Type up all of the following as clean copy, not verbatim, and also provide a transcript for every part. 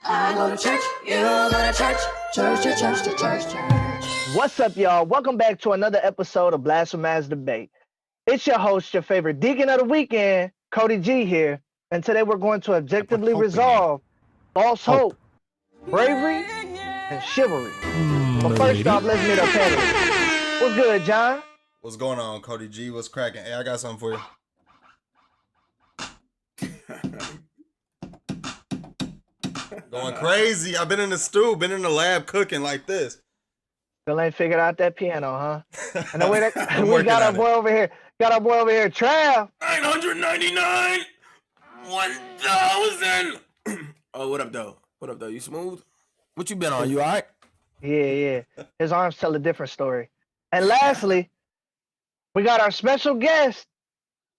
I go to church, you go to church, church to church to church, church. What's up, y'all? Welcome back to another episode of BlaspheMass Debate. It's your host, your favorite Deacon of the Weekend, Cody G here, and today we're going to objectively resolve false hope, bravery, and chivalry. But first off, let's meet our panelists. What's good, John? What's going on, Cody G? What's cracking? Hey, I got something for you. Going crazy. I've been in the stew, been in the lab cooking like this. Still ain't figured out that piano, huh? And then we got our boy over here. Got our boy over here, Trav. 999, 1,000. Oh, what up, though? What up, though? You smooth? What you been on? You all right? Yeah. His arms tell a different story. And lastly, we got our special guest,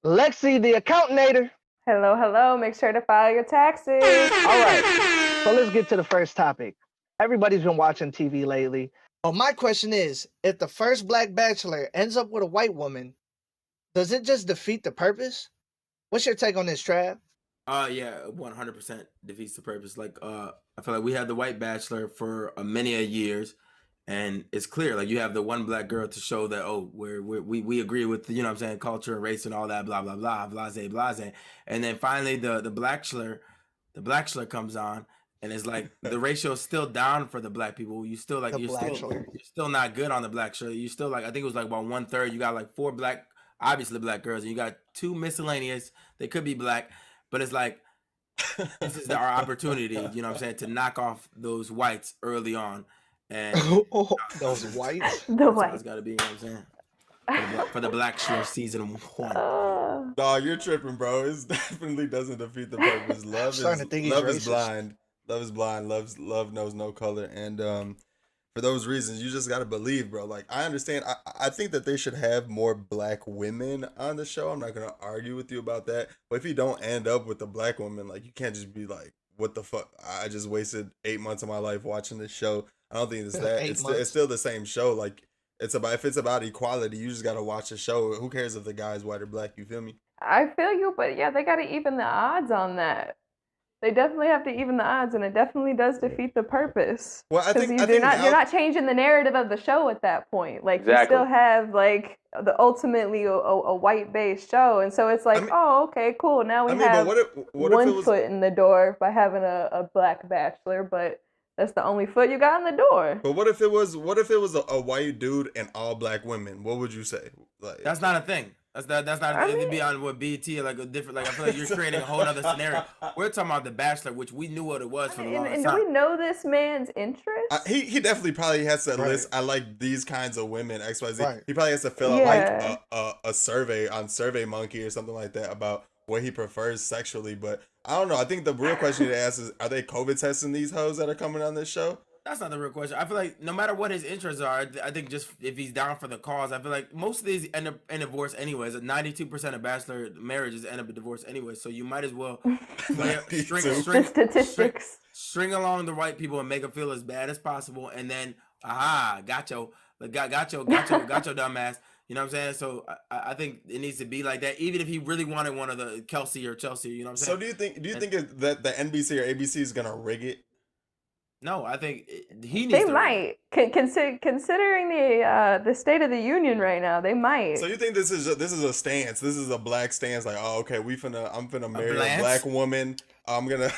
Lexi, the accountinator. Hello. Make sure to file your taxes. All right, so let's get to the first topic. Everybody's been watching TV lately. Well, my question is, if the first black bachelor ends up with a white woman, does it just defeat the purpose? What's your take on this, Trav? Yeah, 100% defeats the purpose. Like, I feel like we had the white bachelor for many a years, and it's clear, like, you have the one black girl to show that, oh, we agree with, you know what I'm saying, culture and race and all that, blah, blah, blah, blase. And then finally the Black-chelor comes on, and it's like the ratio is still down for the black people. You still like, you're still not good on the Black-chelor. You still like, I think it was like about 1/3. You got like 4 black, obviously black girls, and you got 2 miscellaneous. They could be black, but it's like, this is our opportunity, you know what I'm saying, to knock off those whites early on. And those whites? The whites. It's got to be, you know what I'm saying, for the Black-chelor season 1. Dog, you're tripping, bro. It definitely doesn't defeat the purpose. Love is blind. Love is blind. Love knows no color. And for those reasons, you just got to believe, bro. Like, I understand. I think that they should have more black women on the show. I'm not going to argue with you about that. But if you don't end up with a black woman, like, you can't just be like, what the fuck? I just wasted 8 months of my life watching this show. I don't think it's that. It's still the same show. Like, if it's about equality, you just got to watch the show. Who cares if the guy's white or black? You feel me? I feel you, but yeah, they got to even the odds on that. They definitely have to even the odds, and it definitely does defeat the purpose. Well, I think you're not changing the narrative of the show at that point. Like, exactly. You still have like ultimately a white based show, and so it's like, oh, okay, cool. Now we have one foot in the door by having a black bachelor, but that's the only foot you got in the door. But what if it was a white dude and all black women? What would you say? Like, that's not a thing. That's not it'd be on what BT, like a different, like, I feel like you're creating a whole other scenario. We're talking about the Bachelor, which we knew what it was for the longest time. And do we know this man's interest? He definitely probably has to list, I like these kinds of women, XYZ. Right. He probably has to fill out like a survey on SurveyMonkey or something like that about what he prefers sexually. But I don't know. I think the real question to ask is, are they COVID testing these hoes that are coming on this show? That's not the real question. I feel like no matter what his interests are, I think just if he's down for the cause, I feel like most of these end up in divorce anyways. 92% of bachelor marriages end up in divorce anyway. So you might as well string along the right people and make them feel as bad as possible, and then got your dumbass. You know what I'm saying? So I think it needs to be like that. Even if he really wanted one of the Kelsey or Chelsea, you know what I'm saying? So do you think that the NBC or ABC is gonna rig it? No, I think he needs. They might, considering the state of the union right now. They might. So you think this is a stance? This is a black stance? Like, oh, okay, I'm finna marry a black woman. I'm gonna.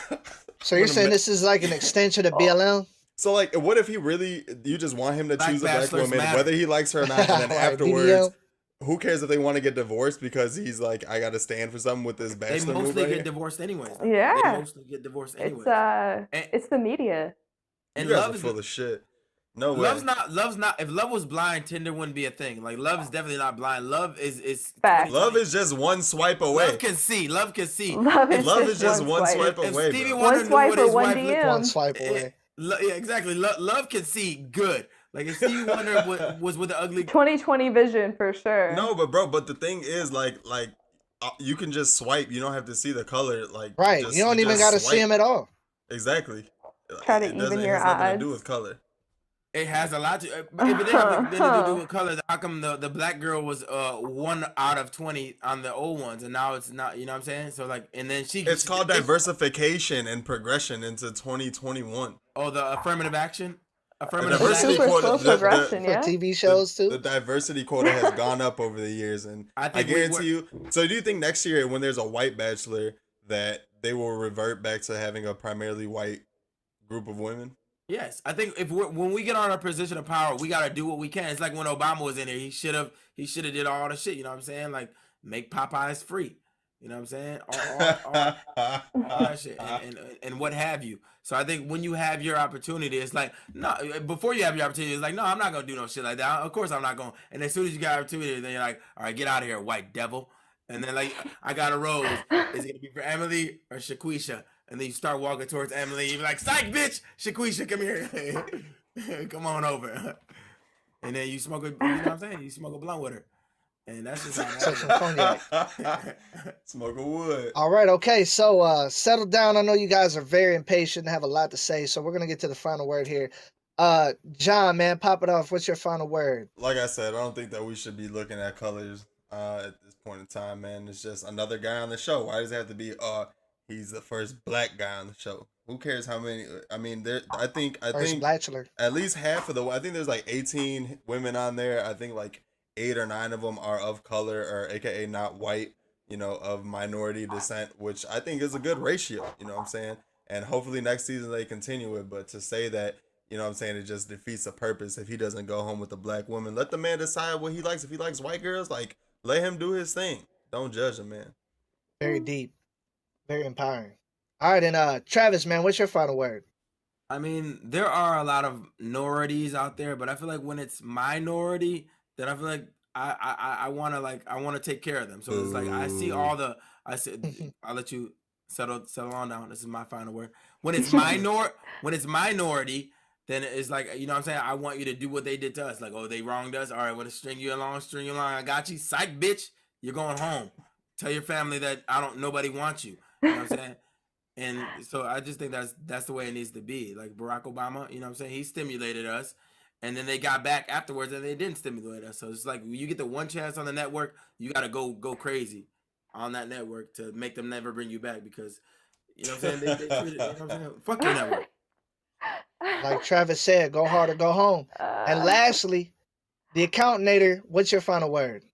So you're saying this is like an extension of BLM? So like, what if you just want him to choose a black woman, whether he likes her or not, and then afterwards, who cares if they want to get divorced because he's like, I got to stand for something with this bachelor. They mostly get divorced anyways. Yeah, they mostly get divorced anyways. It's the media. And love is full of shit. No way. Love's not. If love was blind, Tinder wouldn't be a thing. Like, love is definitely not blind. Love is fact. Love is just one swipe away. Love can see. Love is just one swipe away. Stevie Wonder knew what his wife looked like. One swipe away. Yeah, exactly. Love can see good. Like, if Stevie Wonder was with the ugly 20/20 vision for sure. No, but the thing is, like you can just swipe. You don't have to see the color. Like, right. You don't even got to see him at all. Exactly. Try to even your eyes. It has nothing to do odds. with color. It has a lot to. If it didn't have anything to do with color, how come the black girl was 1 out of 20 on the old ones, and now it's not? You know what I'm saying? So like, and then it's called diversification and progression into 2021. Oh, the affirmative action. Affirmative diversity quota progression, for TV shows too. The diversity quota has gone up over the years, and I guarantee you. So, do you think next year, when there's a white bachelor, that they will revert back to having a primarily white group of women? Yes, I think when we get on our position of power, we gotta do what we can. It's like when Obama was in there, he should have did all the shit. You know what I'm saying? Like make Popeyes free. You know what I'm saying? All that shit and what have you. So I think when you have your opportunity, it's like no. Before you have your opportunity, it's like no, I'm not gonna do no shit like that. Of course I'm not gonna. And as soon as you got opportunity, then you're like, all right, get out of here, white devil. And then like I got a rose. Is it gonna be for Emily or Shaquisha? And then you start walking towards Emily. You're like, psych, bitch! Shaquisha, come here. Come on over. And then you smoke a, you know what I'm saying? You smoke a blunt with her. And that's just how that smoke a wood. All right, okay. So settle down. I know you guys are very impatient and have a lot to say. So we're going to get to the final word here. John, man, pop it off. What's your final word? Like I said, I don't think that we should be looking at colors at this point in time, man. It's just another guy on the show. Why does it have to be he's the first black guy on the show? Who cares how many? I mean, I think Black-chelor. At least half of the. I think there's like 18 women on there. I think like 8 or 9 of them are of color, or AKA not white. You know, of minority descent, which I think is a good ratio. You know what I'm saying? And hopefully next season they continue it. But to say that, you know what I'm saying, it just defeats the purpose if he doesn't go home with a black woman. Let the man decide what he likes. If he likes white girls, like let him do his thing. Don't judge him, man. Very deep, very empowering. All right, and Travis, man, what's your final word? I mean, there are a lot of minorities out there, but I feel like when it's minority, then I feel like I want to take care of them. So it's like I see all the I'll let you settle on down. This is my final word. When it's minority, then it's like, you know what I'm saying? I want you to do what they did to us. Like, oh, they wronged us. All right, want to string you along. I got you. Psych, bitch. You're going home. Tell your family that nobody wants you. You know what I'm saying? And so I just think that's the way it needs to be. Like Barack Obama, you know what I'm saying? He stimulated us. And then they got back afterwards and they didn't stimulate us. So it's like when you get the one chance on the network, you got to go crazy on that network to make them never bring you back because, you know what I'm saying? They treat it, you know what I'm saying? Fuck your network. Like Travis said, go hard or go home. And lastly, the accountinator, what's your final word?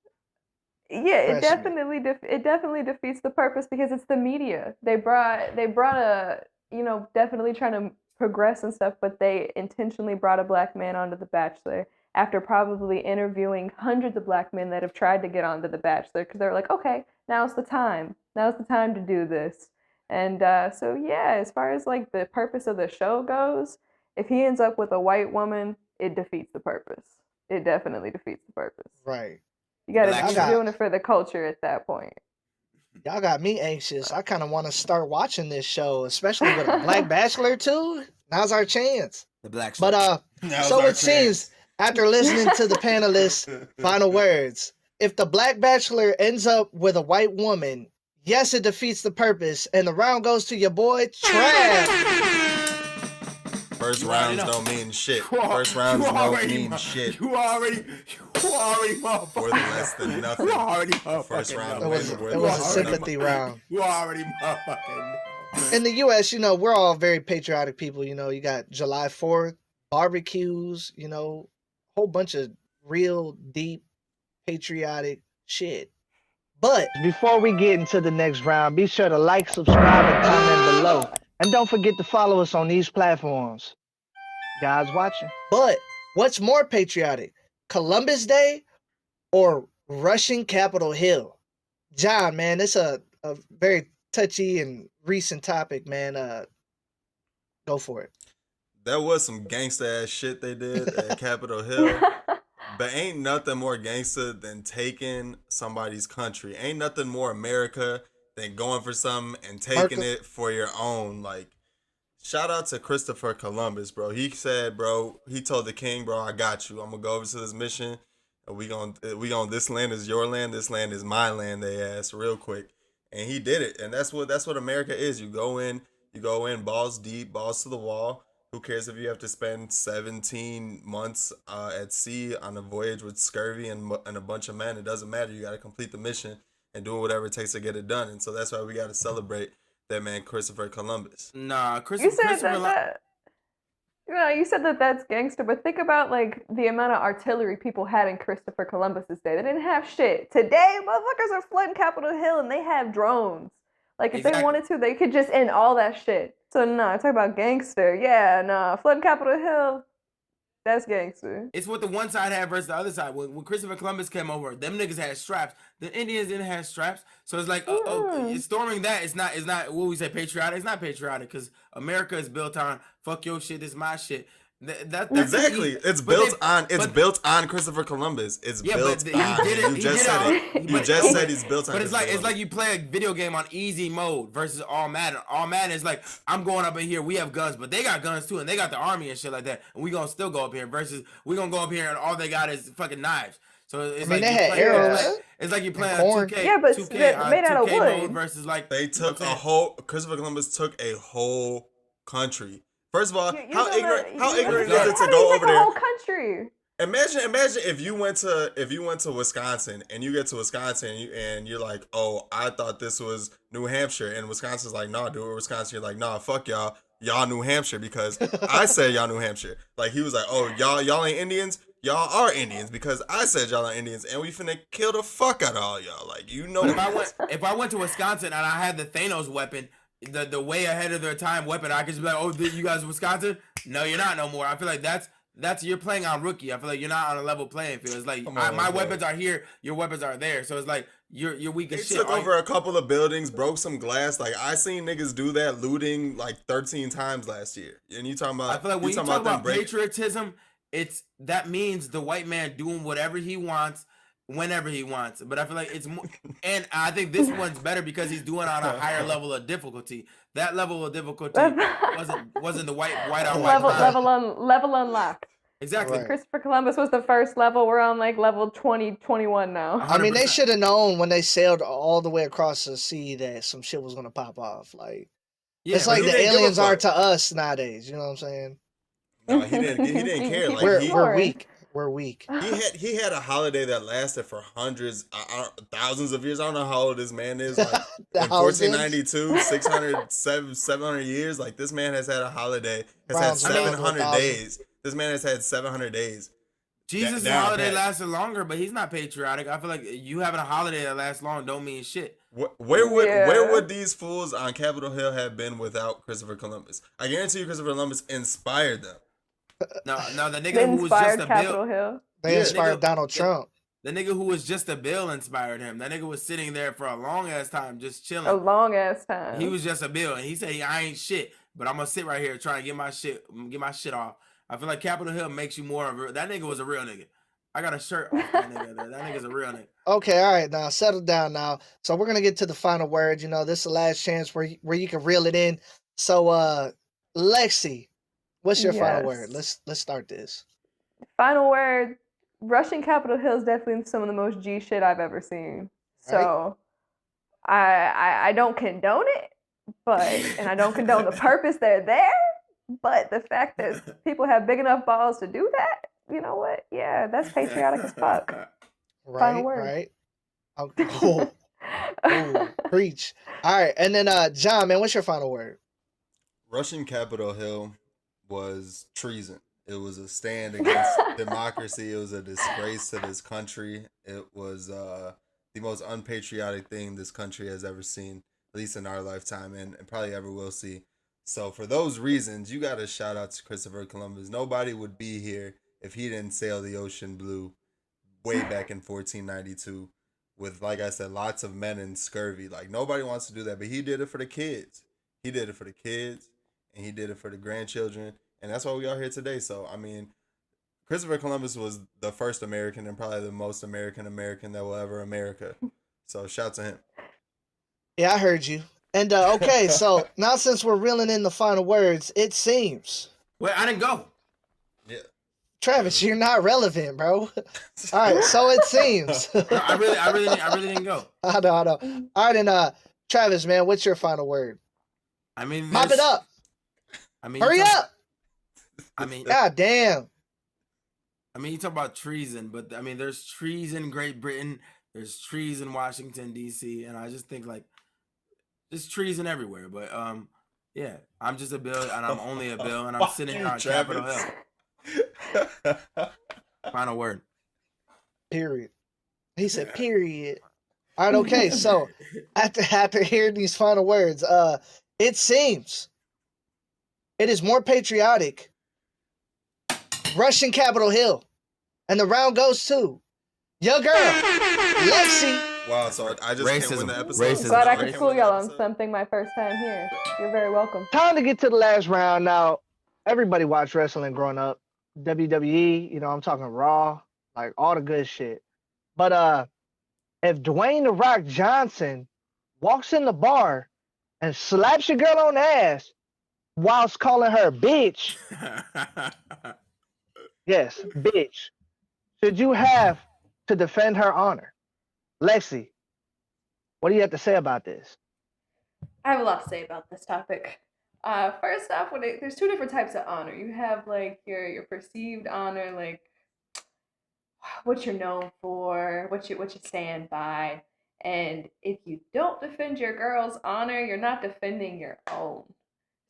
Yeah, it definitely defeats the purpose because it's the media. They brought a, definitely trying to progress and stuff, but they intentionally brought a black man onto The Bachelor after probably interviewing hundreds of black men that have tried to get onto The Bachelor because they're like, okay, now's the time to do this. And so yeah, as far as like the purpose of the show goes, if he ends up with a white woman, it defeats the purpose. It definitely defeats the purpose. Right. You gotta be doing it for the culture at that point. Y'all got me anxious. I kind of want to start watching this show, especially with a black bachelor too. Now's our chance. The black. But so it seems after listening to the panelists' final words, if the black bachelor ends up with a white woman, yes, it defeats the purpose, and the round goes to your boy Trav. First rounds don't mean shit. First rounds don't mean shit. You already motherfucking worth less than nothing. You already motherfucking First round it was a sympathy round. You already motherfucking in the U.S., we're all very patriotic people. You got July 4th, barbecues, whole bunch of real deep patriotic shit. But before we get into the next round, be sure to like, subscribe, and comment below. And don't forget to follow us on these platforms. Guys watching. But what's more patriotic, Columbus Day or rushing Capitol Hill? John, man, it's a very touchy and recent topic, man. Go for it. That was some gangsta ass shit they did at Capitol Hill. But ain't nothing more gangsta than taking somebody's country. Ain't nothing more America than going for something and taking it for your own. Like, shout out to Christopher Columbus, bro. He said, bro, he told the king, bro, I got you. I'm gonna go over to this mission. And we gonna this land is your land, this land is my land, they asked real quick. And he did it. And that's what America is. You go in balls deep, balls to the wall. Who cares if you have to spend 17 months at sea on a voyage with scurvy and a bunch of men? It doesn't matter. You got to complete the mission and do whatever it takes to get it done. And so that's why we got to celebrate that man, Christopher Columbus. Nah, You said that's gangster, but think about like the amount of artillery people had in Christopher Columbus's day. They didn't have shit. Today, motherfuckers are flooding Capitol Hill and they have drones. Like if they wanted to, they could just end all that shit. So no, talk about gangster. Yeah, no, flooding Capitol Hill. That's gangster. It's what the one side had versus the other side. When Christopher Columbus came over, them niggas had straps. The Indians didn't have straps. So it's like, storming that, it's not what we say patriotic. It's not patriotic because America is built on fuck your shit, it's my shit. That's exactly. It's built on Christopher Columbus. It's built on. You just said it. You just said he's built on. But it's like you play a video game on easy mode versus all Madden. All Madden is like, I'm going up in here. We have guns, but they got guns too, and they got the army and shit like that. And we gonna still go up here. Versus we gonna go up here and all they got is fucking knives. So it's they had arrows. It's like you playing on 2K. Yeah, but 2K, made out of wood. Mode versus like they took Christopher Columbus took a whole country. First of all, how ignorant is it to go over there? Whole country. Imagine if you went to Wisconsin and you get to Wisconsin and you're like, oh, I thought this was New Hampshire, and Wisconsin's like, nah, dude, Wisconsin. You're like, nah, fuck y'all New Hampshire because I said y'all New Hampshire. Like he was like, oh, y'all ain't Indians. Y'all are Indians because I said y'all are Indians, and we finna kill the fuck out of all y'all. Like if I went to Wisconsin and I had the Thanos weapon. The way ahead of their time weapon, I could just be like, oh, you guys are Wisconsin? No, you're not no more. I feel like that's you're playing on rookie. I feel like you're not on a level playing field. It's like my weapons are here, your weapons are there. So it's like you're weak as shit. Took over a couple of buildings, broke some glass. Like I seen niggas do that looting like 13 times last year. And you talking about? I feel like when you talk about patriotism, that means the white man doing whatever he wants. Whenever he wants, but I feel like it's more, and I think this one's better because he's doing on a higher level of difficulty. That level of difficulty wasn't the white on white level unlocked. Exactly. Right. Christopher Columbus was the first level. We're on like level 21 now. 100%. I mean, they should have known when they sailed all the way across the sea that some shit was gonna pop off. Like it's like the aliens are to us nowadays. You know what I'm saying? No, he didn't care. Like we're weak. We're weak. He had a holiday that lasted for hundreds, thousands of years. I don't know how old this man is. Like in 1492, 700 years. Like this man has had a holiday. Had 700 days. This man has had 700 days. Jesus' holiday lasted longer, but he's not patriotic. I feel like you having a holiday that lasts long don't mean shit. Where would these fools on Capitol Hill have been without Christopher Columbus? I guarantee you, Christopher Columbus inspired them. No, the nigga who was just a Capitol bill. Hill. They inspired Donald Trump. The nigga who was just a bill inspired him. That nigga was sitting there for a long ass time, just chilling. A long ass time. He was just a bill, and he said, "I ain't shit, but I'm gonna sit right here trying to get my shit off." I feel like Capitol Hill makes you more of a. That nigga was a real nigga. I got a shirt off that nigga there. That nigga's a real nigga. Okay, all right, now settle down now. So we're gonna get to the final words. You know, this is the last chance where you can reel it in. So, Lexi. What's your final word? Let's start this. Final word. Rushing Capitol Hill is definitely some of the most G shit I've ever seen. So I don't condone it, and I don't condone the purpose they're there. But the fact that people have big enough balls to do that, you know what? Yeah, that's patriotic as fuck. Right, final word. Right. Oh, preach. All right, and then John, man, what's your final word? Rushing Capitol Hill was treason. It was a stand against democracy. It was a disgrace to this country. It was the most unpatriotic thing this country has ever seen, at least in our lifetime, and probably ever will see. So for those reasons, you got to shout out to Christopher Columbus. Nobody would be here if he didn't sail the ocean blue way back in 1492 with, like I said, lots of men and scurvy. Like nobody wants to do that, but he did it for the kids. He did it for the kids. And he did it for the grandchildren. And that's why we are here today. So, I mean, Christopher Columbus was the first American and probably the most American that will ever America. So, shout to him. Yeah, I heard you. And, okay, so now since we're reeling in the final words, it seems. Wait, I didn't go. Yeah. Travis, you're not relevant, bro. All right, so it seems. No, I really didn't go. I know. All right, and Travis, man, what's your final word? I mean, mop it up. I mean, hurry up. I mean, God damn. I mean, you talk about treason, but I mean, there's trees in Great Britain, there's trees in Washington D.C., and I just think like there's treason everywhere. But yeah, I'm just a bill, and I'm only a bill, and I'm sitting here on Capitol Hill. Final word. Period. He said, period. All right, okay. So after hearing these final words, it seems it is more patriotic rushing Capitol Hill. And the round goes to your girl, Lexi. Wow, so I just can't win the episode. Racism. Glad I could fool y'all on something my first time here. You're very welcome. Time to get to the last round now. Everybody watched wrestling growing up. WWE, you know, I'm talking Raw, like all the good shit. But if Dwayne "The Rock" Johnson walks in the bar and slaps your girl on the ass whilst calling her bitch, yes, bitch, should you have to defend her honor? Lexi, what do you have to say about this? I have a lot to say about this topic. First off, there's two different types of honor. You have like your perceived honor, like what you're known for, what you stand by, and if you don't defend your girl's honor, you're not defending your own.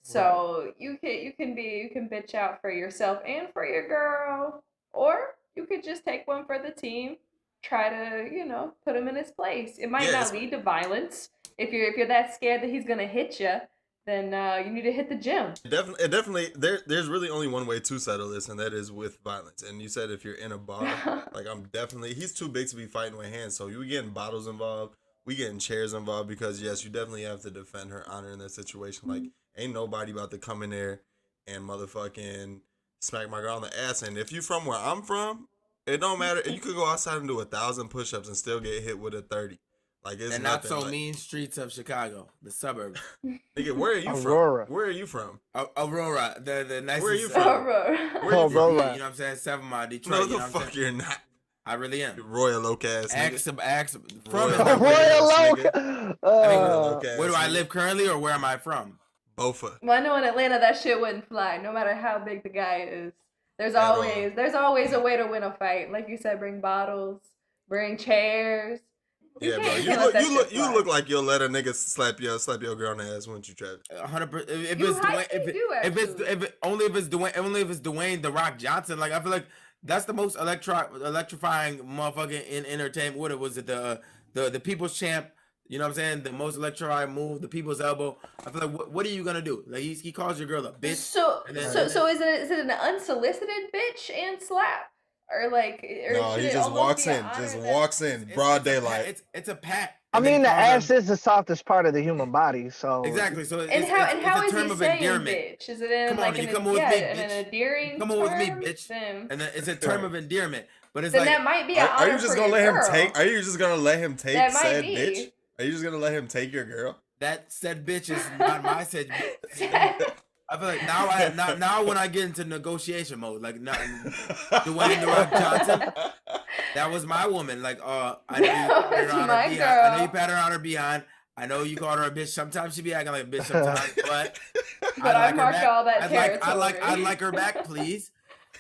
So right. you can bitch out for yourself and for your girl, or you could just take one for the team, try to put him in his place. It might not lead to violence. If you're that scared that he's gonna hit you, then you need to hit the gym. Definitely. There's really only one way to settle this, and that is with violence. And you said if you're in a bar, like he's too big to be fighting with hands. So you getting bottles involved, we getting chairs involved, because yes, you definitely have to defend her honor in that situation. Like ain't nobody about to come in there and motherfucking smack my girl on the ass. And if you from where I'm from, it don't matter. You could go outside and do 1,000 push-ups and still get hit with a 30. Like it's not so mean streets of Chicago, the suburbs. Nigga, where are you Aurora. from? Where are you from? Aurora, the nicest. Where are you from? Aurora. Where are you from? You know what I'm saying? 7 Mile, Detroit. No, you know the fuck you're not. I really am. Royal Oak ass. From Royal Oak. Where do I live currently, or where am I from? Bofa. Well, I know in Atlanta that shit wouldn't fly, no matter how big the guy is. There's always a way to win a fight. Like you said, bring bottles, bring chairs. Yeah, bro. You look like you'll let a nigga slap your girl on the ass, wouldn't you, Trav? 100%. If it's Dwayne "The Rock" Johnson, like I feel like that's the most electrifying motherfucker in entertainment. What was it? The People's Champ. You know what I'm saying? The most electrifying move, the People's Elbow. I feel like what are you gonna do? Like he calls your girl a bitch. So is it an unsolicited bitch and slap? Or no, he just walks in, broad daylight. It's a pat. I mean, the ass is the softest part of the human body, so exactly. So how is he saying endearment. Bitch? Is it in an endearing come on with me, bitch? And then it's a term of endearment, but it's then that might be. Are you just gonna let him take? Are you just gonna let him take said bitch? Are you just gonna let him take your girl? That said bitch is not my said bitch. I feel like now when I get into negotiation mode, like Dwayne "The Rock" Johnson, that was my woman. Like I know you pat her on her behind. I know you called her a bitch. Sometimes she be acting like a bitch sometimes, but I marked all that territory. I'd like her back, please.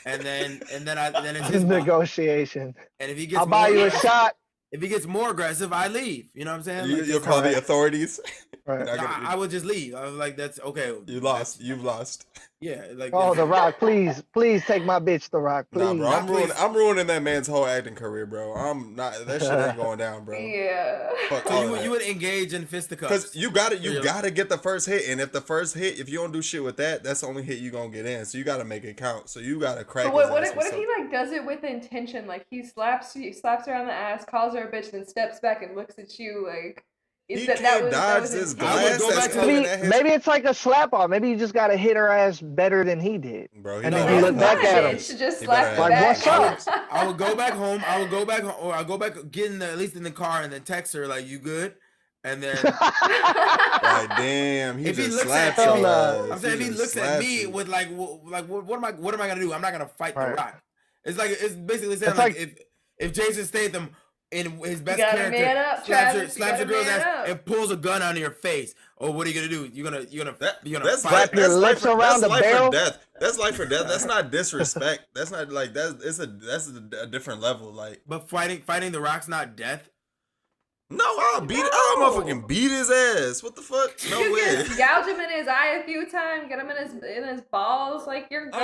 And then it's his negotiation. And if he gets I'll buy you a shot. If he gets more aggressive, I leave. You know what I'm saying? You'll call the authorities. Right. I would just leave. I was like, that's okay. You lost. You've lost. Yeah. Like. Oh, The Rock, please take my bitch, The Rock, please. Nah, bro, I'm ruining that man's whole acting career, bro. I'm not. That shit ain't going down, bro. Yeah. So you would engage in fisticuffs. Because you gotta get the first hit, and if you don't do shit with that, that's the only hit you gonna get in. So you gotta make it count. So you gotta crack. But what if he does it with intention? Like he slaps her on the ass, calls her a bitch, then steps back and looks at you like. He can't dodge this glass that's coming at him. Maybe it's like a slap off. Maybe you just gotta hit her ass better than he did. Bro, and then you look back at him. Just slap like, what's up? I would go back home. Or I'll go back, get in at least in the car, and then text her like, "You good?" And then, like, damn, he just slapped you. I'm saying if he looks at me with like, what am I gonna do? I'm not gonna fight The Rock. It's basically saying like if Jason Statham in his best character, man up, slaps your girl's ass and pulls a gun out of your face. Oh, what are you gonna do? You're gonna slap your lips around the barrel. That's life or death. That's not disrespect. That's not like that's a different level. Like, but fighting the Rock's not death. No, I'll motherfucking beat his ass. What the fuck? No way. Gouge him in his eye a few times. Get him in his balls. Like, you're good.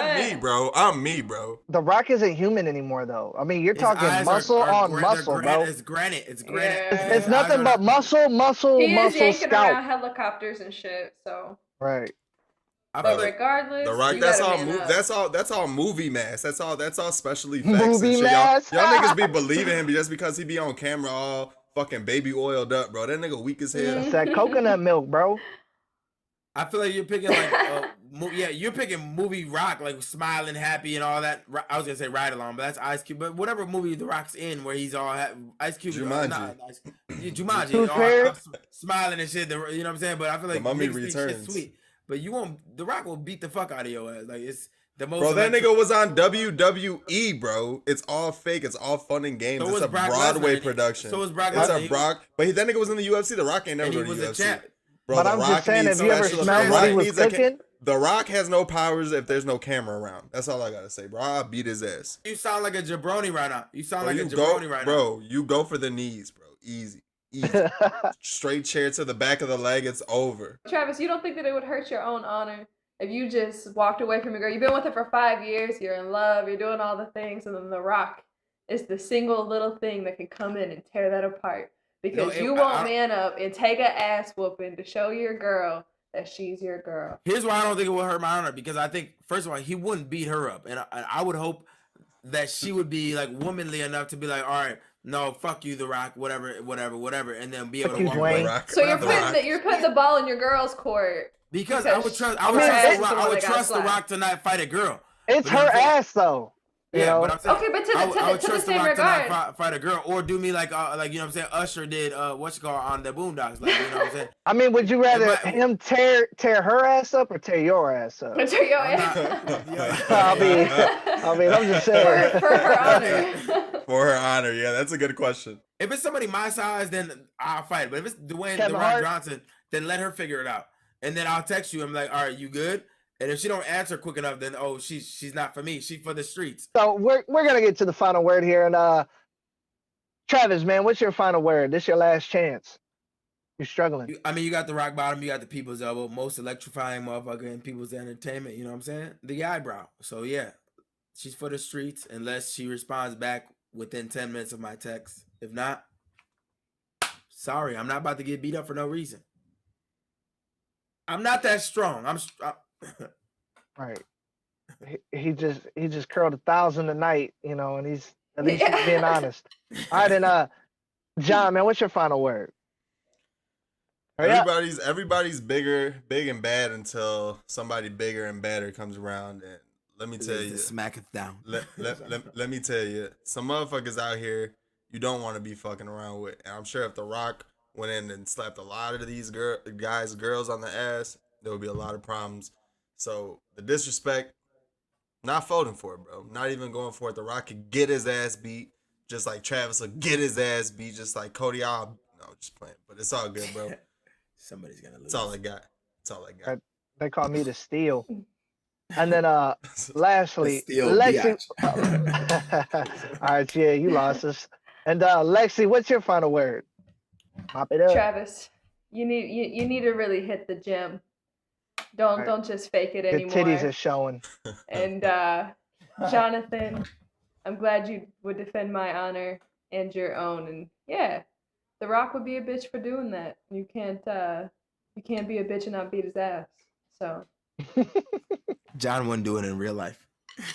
I'm me, bro. The Rock isn't human anymore, though. I mean, you're talking muscle on muscle, bro. It's granite. Yeah. It's nothing but muscle, he muscle, is yanking scalp. around helicopters and shit. So. Right. But regardless, the Rock, that's all movie mass. That's all special effects. Movie and shit. mass. Y'all niggas be believing him just because he be on camera all fucking baby oiled up, bro. That nigga weak as hell. It's that coconut milk, bro. I feel like you're picking like, you're picking movie Rock, like smiling, happy, and all that. I was gonna say Ride Along, but that's Ice Cube. But whatever movie The Rock's in, where he's all Ice Cube, Jumanji, all smiling and shit. You know what I'm saying? But I feel like The Mummy Returns. Sweet, but The Rock will beat the fuck out of your ass. Like, it's the most. Bro, that nigga was on WWE, bro. It's all fake. It's all fun and games. It's a Broadway production. So is Brock. It's a Brock. But that nigga was in the UFC. The Rock ain't never go to the UFC. Bro, but I'm just saying, if you ever smelled what he was cooking, The Rock has no powers if there's no camera around. That's all I gotta say, bro. I'll beat his ass. You sound like a jabroni right now. You sound like a jabroni right now. Bro, you go for the knees, bro. Easy. Straight chair to the back of the leg. It's over. Travis, you don't think that it would hurt your own honor if you just walked away from your girl? You've been with her for 5 years. You're in love. You're doing all the things. And then The Rock is the single little thing that can come in and tear that apart. Because you won't man up and take an ass whooping to show your girl that she's your girl. Here's why I don't think it will hurt my honor. Because I think, first of all, he wouldn't beat her up. And I would hope that she would be like womanly enough to be like, all right, no, fuck you, The Rock, whatever, and then be able to walk away. So you're putting the ball in your girl's court. Because I would trust The Rock to not fight a girl. It's her ass though. Yeah, but I'm saying, okay, but I would trust the The same Rock regard. to not fight a girl, or do me like you know what I'm saying, Usher did on the Boondocks, like, you know what I'm saying. I mean, would you rather him tear her ass up or tear your ass up? Tear your ass up. I mean, I'm just saying. For her honor. For her honor, yeah, that's a good question. If it's somebody my size, then I'll fight. But if it's Dwayne The Rock Johnson, then let her figure it out, and then I'll text you. I'm like, all right, you good? And if she don't answer quick enough, then she's not for me. She's for the streets. So we're gonna get to the final word here, and Travis, man, what's your final word? This your last chance. You're struggling. I mean, you got the rock bottom, you got the people's elbow, most electrifying motherfucker in people's entertainment. You know what I'm saying? The eyebrow. So yeah, she's for the streets unless she responds back within 10 minutes of my text. If not, sorry, I'm not about to get beat up for no reason. I'm not that strong. Right. He just curled 1,000 a night, you know, and he's at least he's being honest. All right, and John, man, what's your final word? Everybody's big and bad until somebody bigger and badder comes around, and let me tell you, smack it down. Let me tell you, some motherfuckers out here you don't want to be fucking around with, and I'm sure if The Rock went in and slapped a lot of these girls on the ass, there would be a lot of problems. So the disrespect, not voting for it, bro. Not even going for it. The Rock could get his ass beat, just like Travis will get his ass beat, just like Cody. No, just playing, but it's all good, bro. Somebody's gonna lose. That's all I got. That's all I got. They call me the Steel. And then lastly, Steel Lexi. All right, yeah, you lost us. And Lexi, what's your final word? Mop it up. Travis, you need to really hit the gym. Don't just fake it anymore. Your titties are showing. And Jonathan, I'm glad you would defend my honor and your own. And yeah, The Rock would be a bitch for doing that. You can't be a bitch and not beat his ass. So John wouldn't do it in real life.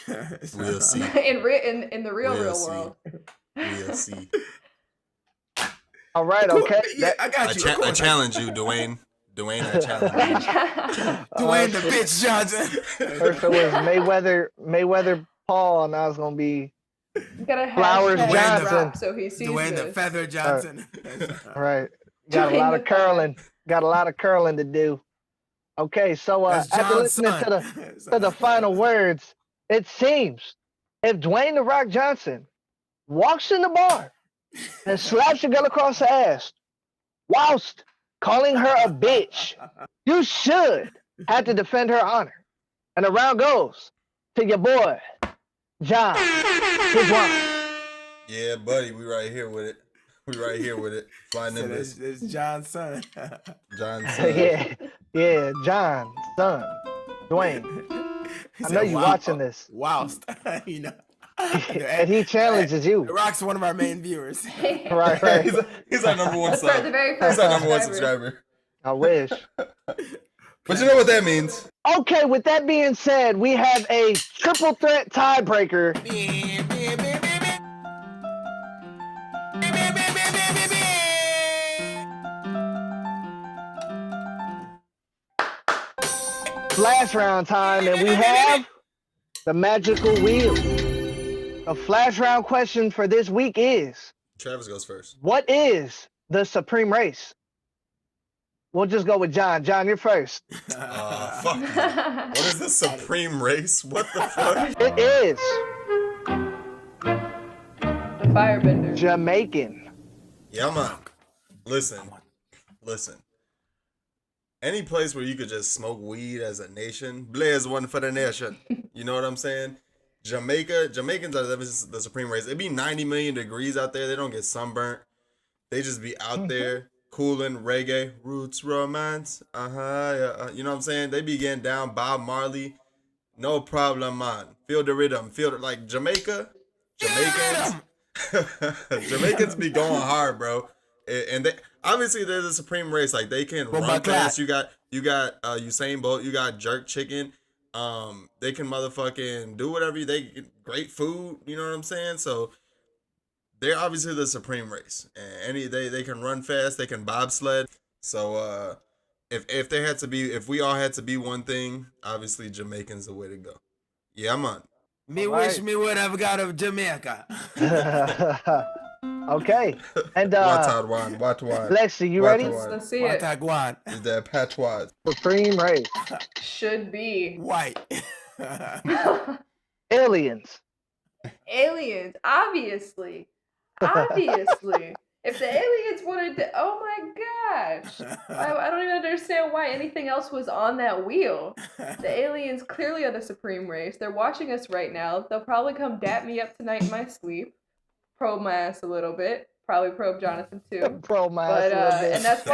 We'll see. in the real world. We'll see. All right, okay. Yeah, I got you. I challenge you, Dwayne. I challenge you. Dwayne the bitch Johnson. First it was Mayweather Paul, and now it's gonna be Flowers Johnson. So he sees Dwayne the Feather Johnson. All right. Got a lot of curling. Got a lot of curling to do. Okay, so after listening to the final words, it seems if Dwayne The Rock Johnson walks in the bar and slaps your girl across the ass whilst calling her a bitch, you should have to defend her honor. And the round goes to your boy, John. His one. Yeah, buddy, we right here with it. Flying in this. It's John's son. John's son. yeah, John's son, Dwayne. I know you watching this. Whilst, you know. And he challenges you. Rock's one of our main viewers. right. He's our number one sub. The very first He's our number one subscriber. I wish. But you know what that means. Okay, with that being said, we have a triple threat tiebreaker. Flash round time, and we have the magical wheel. The flash round question for this week is... Travis goes first. What is the supreme race? We'll just go with John. John, you're first. Fuck you. What is the supreme race? What the fuck? It is... The firebender. Jamaican. Yeah, man. Listen. Any place where you could just smoke weed as a nation, blaze one for the nation. You know what I'm saying? Jamaicans are the supreme race. It'd be 90 million degrees out there. They don't get sunburnt. They just be out there cooling reggae, roots, romance. You know what I'm saying? They be getting down Bob Marley. No problem, man. Feel the rhythm. Like Jamaicans. Jamaicans be going hard, bro. And they obviously they're the supreme race. Like they can run fast. You got Usain Bolt. You got jerk chicken. They can motherfucking do whatever. They get great food. You know what I'm saying? So they're obviously the supreme race. And they can run fast. They can bobsled. So if we all had to be one thing, obviously Jamaicans the way to go. Yeah, man. Wish me would have got of Jamaica. Okay. And Watwan. Lexi, you ready? Let's see it. Is that patois? Supreme race. Should be White. Aliens. aliens. Obviously. If the aliens wanted to, oh my gosh. I don't even understand why anything else was on that wheel. The aliens clearly are the supreme race. They're watching us right now. They'll probably come dap me up tonight in my sleep. Probe my ass a little bit. Probably probe Jonathan too. Probe my ass a little bit. And that's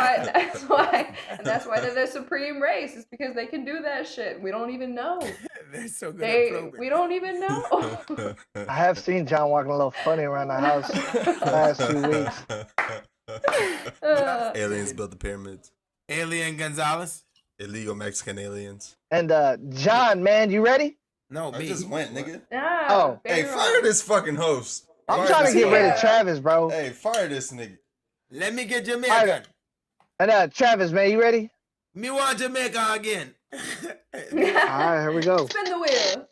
why they're the supreme race. It's because they can do that shit. We don't even know. They're so good at probing. We don't even know. I have seen John walking a little funny around the house the last 2 weeks. Aliens built the pyramids. Alien Gonzalez. Illegal Mexican aliens. And John, man, you ready? No, I just went, nigga. Hey, fire this fucking host. I'm trying to get rid of Travis, bro. Hey, fire this nigga. Let me get Jamaican. And Travis, man, you ready? Me want Jamaica again. All right, here we go. Spin the wheel.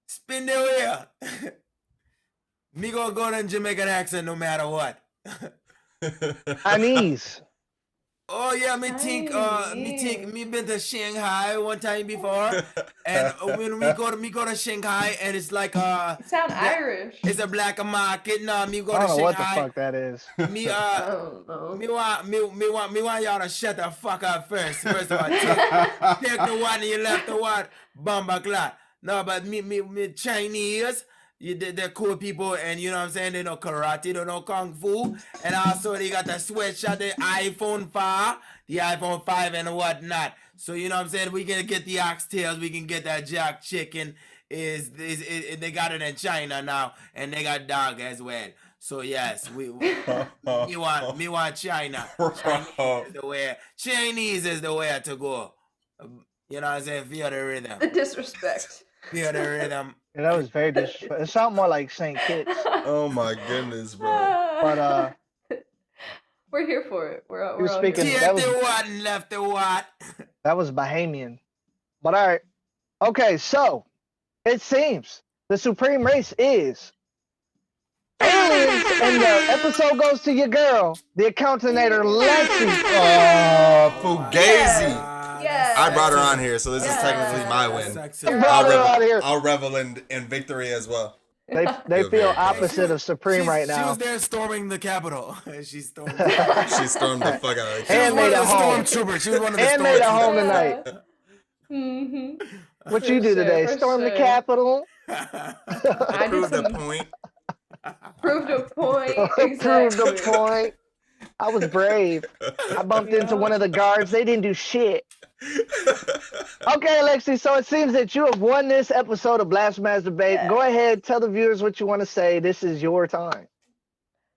Spin the wheel. Me gonna go to Jamaican accent no matter what. Chinese. Oh yeah, me think me been to Shanghai one time before, and when me go to Shanghai, and it's like You sound Irish. It's a black market. No, me go I to don't know what the Shanghai. fuck that is. Me me want y'all to shut the fuck up first. First of all, take the one and you left the one, bomba clot. No, but me Chinese. They're cool people, and you know what I'm saying? They know karate, they know kung fu, and also they got the sweatshot, the iPhone 5, and whatnot. So you know what I'm saying? We can get the oxtails, we can get that jack chicken. They got it in China now, and they got dog as well. So yes, me want China. Chinese is the way to go. You know what I'm saying? Feel the rhythm. The disrespect. Feel the rhythm. Yeah, that was very disrespectful. It sounded more like St. Kitts. Oh my goodness, bro. But we're here for it. We're speaking. here. That was, the what and left the what. That was Bahamian. But all right. Okay, so it seems the supreme race is aliens, and the episode goes to your girl, the accountinator Lexi. Oh, Fugazi. Yes. I brought her on here, so this is technically my win. Brought her on here. I'll revel in victory as well. They feel opposite of Supreme right now. She was there storming the Capitol. She stormed. She stormed the fuck out of the and made a home. She was one of the and made a home tonight. What you do today? Storm the Capitol. I proved a point. Proved a point. Exactly. Proved a point. I was brave. I bumped into one of the guards. They didn't do shit. Okay, Lexi, so it seems that you have won this episode of BlaspheMass Debate. Yeah. Go ahead, tell the viewers what you want to say. This is your time.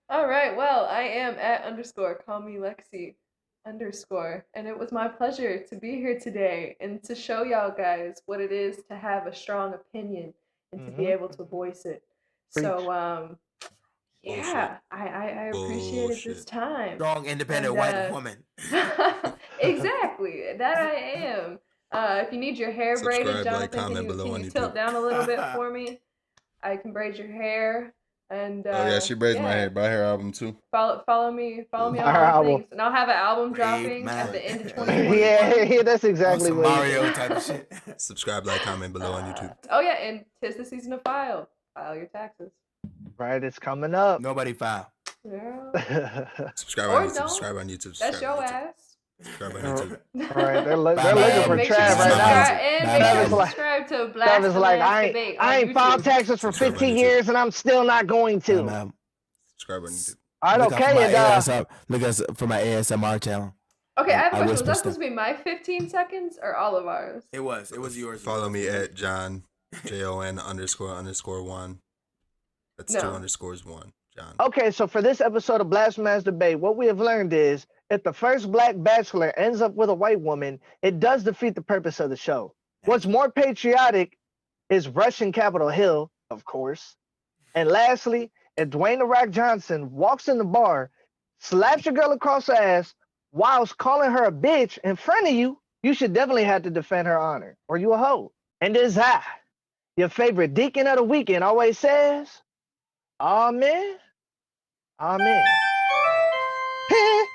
All right, well, I am at _Callmelexii _ and it was my pleasure to be here today and to show y'all guys what it is to have a strong opinion and to be able to voice it. Preach. So, yeah, I appreciate it this time. Strong, independent white woman. Exactly, that I am. If you need your hair braided, Jonathan, can you tilt down a little bit for me? I can braid your hair. And she braids my hair. Buy her album too. Follow me on all things. And I'll have an album dropping at the end of 2020. Yeah, that's exactly what Mario type of shit. Subscribe, like, comment below on YouTube. Oh yeah, and 'tis the season of file your taxes. Right, it's coming up. Nobody file. Yeah. Subscribe on YouTube. Subscribe on YouTube. That's your ass. Subscribe on YouTube. All right, they're looking for Trav right now. And make sure you subscribe to BlaspheMass Debate. I ain't filed taxes for 15 years and I'm still not going to. Subscribe on YouTube. All right, okay. Look us for my ASMR channel. Okay, I have a question. Was that supposed to be my 15 seconds or all of ours? It was yours. Follow me at John, JON__1. That's 2 underscores 1, John. Okay, so for this episode of BlaspheMass Debate, what we have learned is if the first black bachelor ends up with a white woman, it does defeat the purpose of the show. What's more patriotic is rushing Capitol Hill, of course. And lastly, if Dwayne "The Rock" Johnson walks in the bar, slaps your girl across the ass whilst calling her a bitch in front of you, you should definitely have to defend her honor, or you a hoe. And as I, your favorite deacon of the weekend, always says, Amen. Amen.